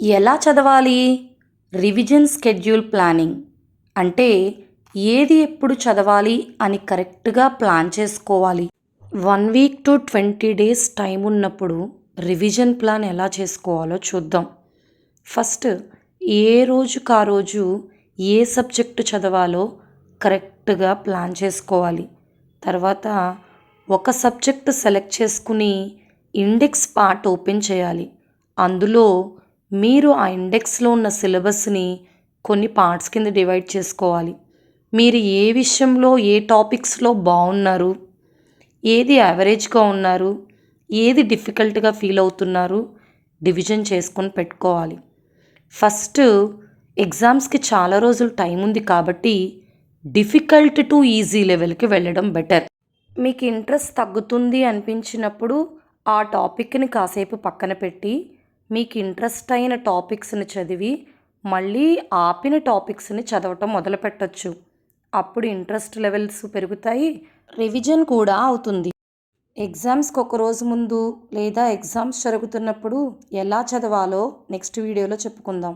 ఎలా చదవాలి? Revision schedule planning అంటే ఏది ఎప్పుడు చదవాలి అని కరెక్ట్‌గా ప్లాన్ చేసుకోవాలి. 1 వీక్ టు 20 డేస్ టైం ఉన్నప్పుడు రివిజన్ ప్లాన్ ఎలా చేసుకోవాలో చూద్దాం. ఫస్ట్ ఏ రోజుకా రోజు ఏ సబ్జెక్ట్ చదవాలో కరెక్ట్‌గా ప్లాన్ చేసుకోవాలి. తర్వాత ఒక సబ్జెక్ట్ సెలెక్ట్ చేసుకుని ఇండెక్స్ పార్ట్ ఓపెన్ చేయాలి. అందులో మీరు ఆ ఇండెక్స్‌లో ఉన్న సిలబస్‌ని కొన్ని పార్ట్స్ కింద డివైడ్ చేసుకోవాలి. మీరు ఏ విషయంలో ఏ టాపిక్స్‌లో బాగున్నారు, ఏది యావరేజ్‌గా ఉన్నారు, ఏది డిఫికల్ట్‌గా ఫీల్ అవుతున్నారు డివిజన్ చేసుకొని పెట్టుకోవాలి. ఫస్ట్ ఎగ్జామ్స్‌కి చాలా రోజులు టైం ఉంది కాబట్టి డిఫికల్ట్ టు ఈజీ లెవెల్‌కి వెళ్ళడం బెటర్. మీకు ఇంట్రెస్ట్ తగ్గుతుంది అనిపించినప్పుడు ఆ టాపిక్‌ని కాసేపు పక్కన పెట్టి మీకు ఇంట్రెస్ట్ అయిన టాపిక్స్‌ని చదివి మళ్ళీ ఆపిన టాపిక్స్‌ని చదవటం మొదలుపెట్టొచ్చు. అప్పుడు ఇంట్రెస్ట్ లెవెల్స్ పెరుగుతాయి. రివిజన్ కూడా అవుతుంది. ఎగ్జామ్స్‌కి ఒక రోజు ముందు లేదా ఎగ్జామ్స్ జరుగుతున్నప్పుడు ఎలా చదవాలో నెక్స్ట్ వీడియోలో చెప్పుకుందాం.